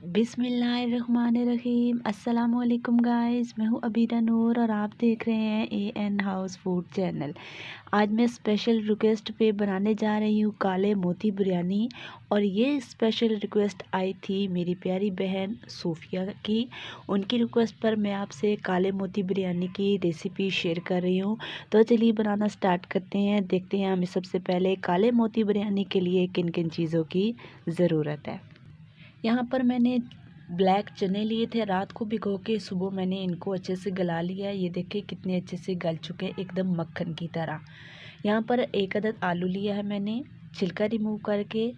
बिस्मिल्लाहिर्रहमानिर्रहीम। अस्सलामुअलैकुम गाइस, मैं हूँ अबीरा नूर और आप देख रहे हैं एन हाउस फूड चैनल। आज मैं स्पेशल रिक्वेस्ट पे बनाने जा रही हूँ काले मोती बिरयानी। और ये स्पेशल रिक्वेस्ट आई थी मेरी प्यारी बहन सूफिया की। उनकी रिक्वेस्ट पर मैं आपसे काले मोती बिरयानी की रेसिपी शेयर कर रही हूँ। तो चलिए बनाना स्टार्ट करते हैं। देखते हैं हमें सबसे पहले काले मोती बिरयानी के लिए किन किन चीज़ों की ज़रूरत है। यहाँ पर मैंने ब्लैक चने लिए थे, रात को भिगो के सुबह मैंने इनको अच्छे से गला लिया। ये देखिए कितने अच्छे से गल चुके हैं, एकदम मक्खन की तरह। यहाँ पर एक अदद आलू लिया है मैंने, छिलका रिमूव करके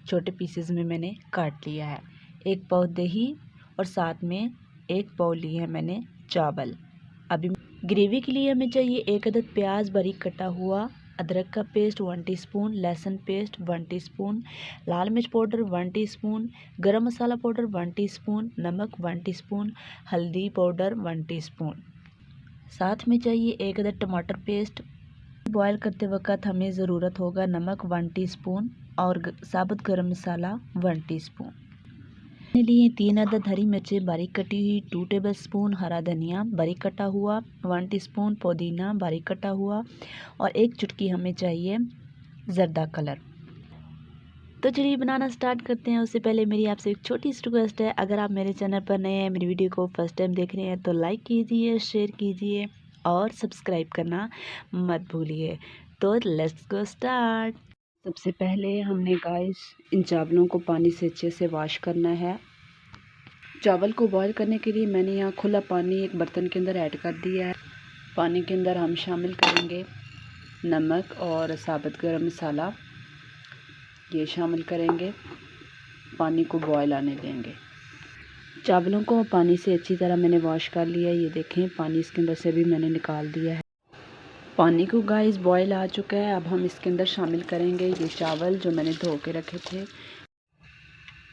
छोटे पीसेस में मैंने काट लिया है। एक पाव दही और साथ में एक पाव लिए है मैंने चावल। अभी ग्रेवी के लिए हमें चाहिए एक अदद प्याज बारीक कटा हुआ, अदरक का पेस्ट 1 टीस्पून, लहसुन पेस्ट 1 टीस्पून, लाल मिर्च पाउडर 1 टीस्पून, गरम मसाला पाउडर 1 टीस्पून, नमक 1 टीस्पून, हल्दी पाउडर 1 टीस्पून। साथ में चाहिए एक अदद टमाटर पेस्ट। बॉयल करते वक्त हमें ज़रूरत होगा नमक 1 टीस्पून और साबुत गरम मसाला 1 टीस्पून। मैंने लिए 3 अदद हरी मिर्चें बारीक कटी हुई, 2 टेबलस्पून हरा धनिया बारीक कटा हुआ, 1 टीस्पून पुदीना बारीक कटा हुआ और एक चुटकी हमें चाहिए ज़र्दा कलर। तो चलिए बनाना स्टार्ट करते हैं। उससे पहले मेरी आपसे एक छोटी सी रिक्वेस्ट है, अगर आप मेरे चैनल पर नए हैं, मेरी वीडियो को फर्स्ट टाइम देख रहे हैं तो लाइक कीजिए, शेयर कीजिए और सब्सक्राइब करना मत भूलिए। तो लेट्स गो स्टार्ट। सबसे पहले हमने गाइस इन चावलों को पानी से अच्छे से वॉश करना है। चावल को बॉईल करने के लिए मैंने यहाँ खुला पानी एक बर्तन के अंदर ऐड कर दिया है। पानी के अंदर हम शामिल करेंगे नमक और साबुत गरम मसाला, ये शामिल करेंगे। पानी को बॉईल आने देंगे। चावलों को पानी से अच्छी तरह मैंने वॉश कर लिया। ये देखें पानी इसके अंदर से भी मैंने निकाल दिया है। पानी को गाइस बॉईल आ चुका है। अब हम इसके अंदर शामिल करेंगे ये चावल जो मैंने धो के रखे थे।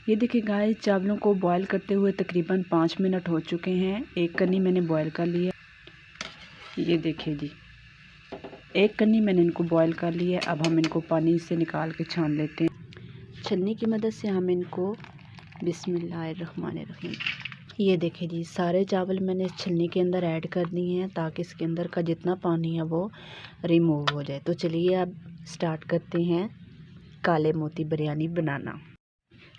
ये देखिए गाइस चावलों को बॉईल करते हुए तकरीबन 5 मिनट हो चुके हैं। एक कन्नी मैंने बॉईल कर लिया। ये देखिए जी, एक कन्नी मैंने इनको बॉईल कर लिया। अब हम इनको पानी से निकाल के छान लेते हैं। छन्नी की मदद से हम इनको बिस्मिल्लाहिर्रहमानिर्रहीम। ये देखिए जी, सारे चावल मैंने इस छन्नी के अंदर ऐड कर दिए हैं ताकि इसके अंदर का जितना पानी है वो रिमूव हो जाए। तो चलिए अब स्टार्ट करते हैं काले मोती बिरयानी बनाना।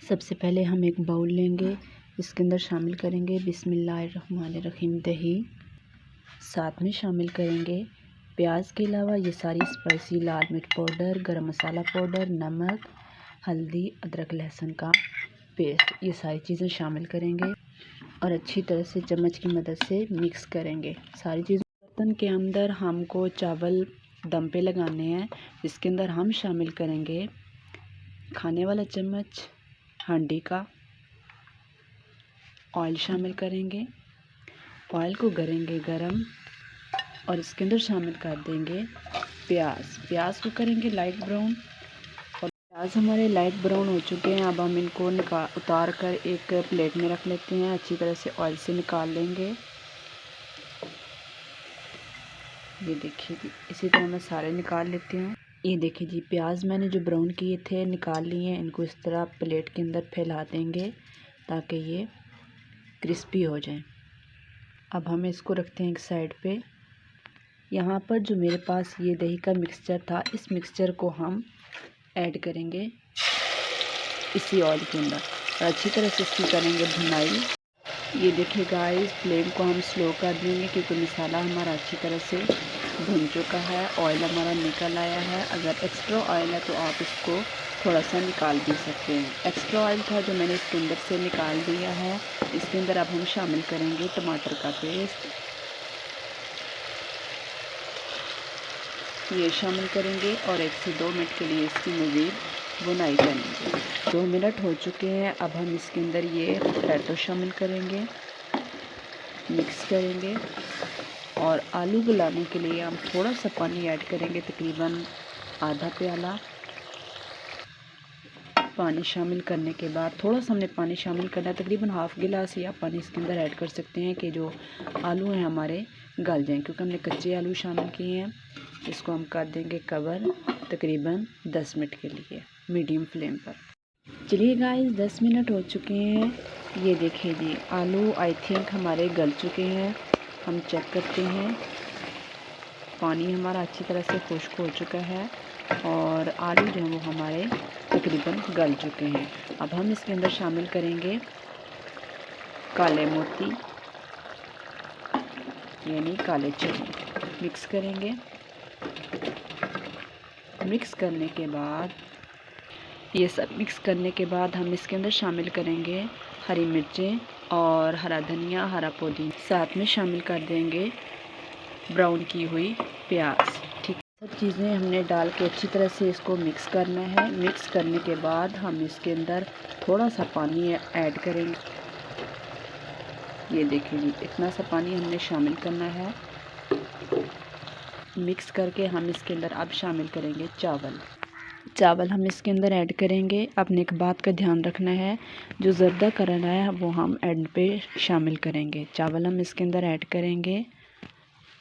सबसे पहले हम एक बाउल लेंगे, इसके अंदर शामिल करेंगे बिस्मिल्लाहिर्रहमानिर्रहीम दही। साथ में शामिल करेंगे प्याज के अलावा ये सारी स्पाइसी लाल मिर्च पाउडर, गरम मसाला पाउडर, नमक, हल्दी, अदरक लहसुन का पेस्ट, ये सारी चीज़ें शामिल करेंगे और अच्छी तरह से चम्मच की मदद से मिक्स करेंगे सारी चीज़ें। बर्तन के अंदर हमको चावल दम पे लगाने हैं। इसके अंदर हम शामिल करेंगे खाने वाला चम्मच हांडी का ऑयल शामिल करेंगे। ऑयल को करेंगे गरम और इसके अंदर शामिल कर देंगे प्याज को करेंगे लाइट ब्राउन। और प्याज हमारे लाइट ब्राउन हो चुके हैं। अब हम इनको उतार कर एक प्लेट में रख लेते हैं। अच्छी तरह से ऑयल से निकाल लेंगे। ये देखिए जी, इसी तरह मैं सारे निकाल लेती हूँ। ये देखिए जी, प्याज मैंने जो ब्राउन किए थे निकाल लिए हैं। इनको इस तरह प्लेट के अंदर फैला देंगे ताकि ये क्रिस्पी हो जाए। अब हम इसको रखते हैं एक साइड पे। यहाँ पर जो मेरे पास ये दही का मिक्सचर था, इस मिक्सचर को हम ऐड करेंगे इसी ऑयल के अंदर और अच्छी तरह से इसकी करेंगे भुनाई। ये देखिए गाइस, फ्लेम को हम स्लो कर देंगे क्योंकि मसाला हमारा अच्छी तरह से भुन चुका है, ऑयल हमारा निकल आया है। अगर एक्स्ट्रा ऑयल है तो आप इसको थोड़ा सा निकाल भी सकते हैं। एक्स्ट्रा ऑयल था जो मैंने इसके अंदर से निकाल दिया है। इसके अंदर अब हम शामिल करेंगे टमाटर का पेस्ट, ये शामिल करेंगे और 1 से 2 मिनट के लिए इसकी मज़ीद बुनाई करेंगे। 2 मिनट हो चुके हैं। अब हम इसके अंदर ये पोटैटो शामिल करेंगे, मिक्स करेंगे और आलू गलाने के लिए हम थोड़ा सा पानी ऐड करेंगे, तकरीबन आधा प्याला। पानी शामिल करने के बाद थोड़ा सा हमने पानी शामिल करना है, तकरीबन हाफ़ गिलास या पानी इसके अंदर ऐड कर सकते हैं कि जो आलू हैं हमारे गल जाएं, क्योंकि हमने कच्चे आलू शामिल किए हैं। इसको हम कर देंगे कवर तकरीबन 10 मिनट के लिए मीडियम फ्लेम पर। चलिए गाइस, 10 मिनट हो चुके हैं। ये देखिए जी, आलू आई थिंक हमारे गल चुके हैं। हम चेक करते हैं। पानी हमारा अच्छी तरह से खुश्क हो चुका है और आलू जो हैं वो हमारे तकरीबन गल चुके हैं। अब हम इसके अंदर शामिल करेंगे काले मोती यानी काले चने। मिक्स करेंगे। मिक्स करने के बाद ये सब मिक्स करने के बाद हम इसके अंदर शामिल करेंगे हरी मिर्चें और हरा धनिया, हरा पुदीना। साथ में शामिल कर देंगे ब्राउन की हुई प्याज। ठीक, सब चीज़ें हमने डाल के अच्छी तरह से इसको मिक्स करना है। मिक्स करने के बाद हम इसके अंदर थोड़ा सा पानी ऐड करेंगे। ये देखिए जी, इतना सा पानी हमने शामिल करना है। मिक्स करके हम इसके अंदर अब शामिल करेंगे चावल हम इसके अंदर ऐड करेंगे। अपने एक बात का ध्यान रखना है, जो ज़र्दा करना है वो हम एंड पे शामिल करेंगे। चावल हम इसके अंदर ऐड करेंगे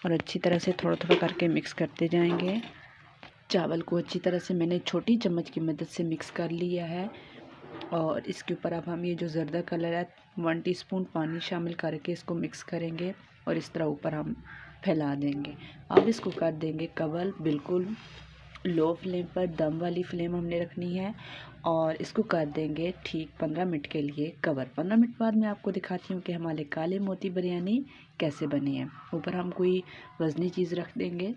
और अच्छी तरह से थोड़ा थोड़ा करके मिक्स करते जाएंगे। चावल को अच्छी तरह से मैंने छोटी चम्मच की मदद से मिक्स कर लिया है और इसके ऊपर अब हम ये जो ज़र्दा कलर है 1 टीस्पून पानी शामिल करके इसको मिक्स करेंगे और इस तरह ऊपर हम फैला देंगे। अब इसको कर देंगे कवर, बिल्कुल लो फ्लेम पर, दम वाली फ्लेम हमने रखनी है और इसको कर देंगे ठीक 15 मिनट के लिए कवर। 15 मिनट बाद मैं आपको दिखाती हूँ कि हमारे काले मोती बिरयानी कैसे बनी है। ऊपर हम कोई वज़नी चीज़ रख देंगे।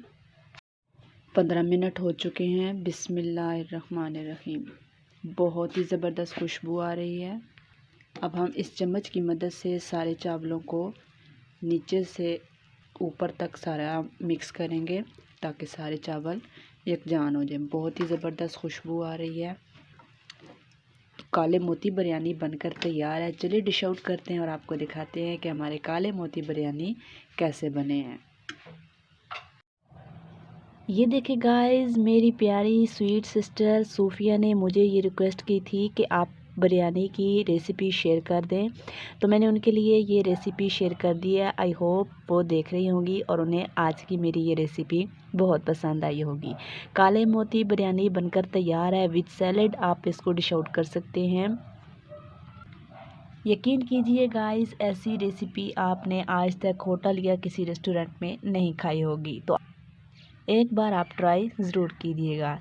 15 मिनट हो चुके हैं। बिस्मिल्लाहिर्रहमानिर्रहीम। बहुत ही ज़बरदस्त खुशबू आ रही है। अब हम इस चम्मच की मदद से सारे चावलों को नीचे से ऊपर तक सारा मिक्स करेंगे ताकि सारे चावल यकजान हो जाए। बहुत ही ज़बरदस्त खुशबू आ रही है। तो काले मोती बिरयानी बनकर तैयार है। चलिए डिश आउट करते हैं और आपको दिखाते हैं कि हमारे काले मोती बिरयानी कैसे बने हैं। ये देखिए गाइस, मेरी प्यारी स्वीट सिस्टर सूफिया ने मुझे ये रिक्वेस्ट की थी कि आप बिरयानी की रेसिपी शेयर कर दें, तो मैंने उनके लिए ये रेसिपी शेयर कर दी है। आई होप वो देख रही होंगी और उन्हें आज की मेरी ये रेसिपी बहुत पसंद आई होगी। काले मोती बिरयानी बनकर तैयार है विद सैलेड। आप इसको डिश आउट कर सकते हैं। यकीन कीजिए गाइस, ऐसी रेसिपी आपने आज तक होटल या किसी रेस्टोरेंट में नहीं खाई होगी, तो एक बार आप ट्राई ज़रूर कीजिएगा।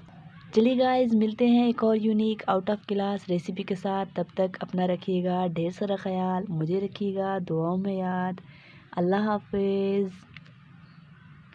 चलिए गाइस, मिलते हैं एक और unique out of class recipe के साथ। तब तक अपना रखिएगा ढेर सारा ख्याल, मुझे रखिएगा दुआओं में याद। अल्लाह हाफिज़।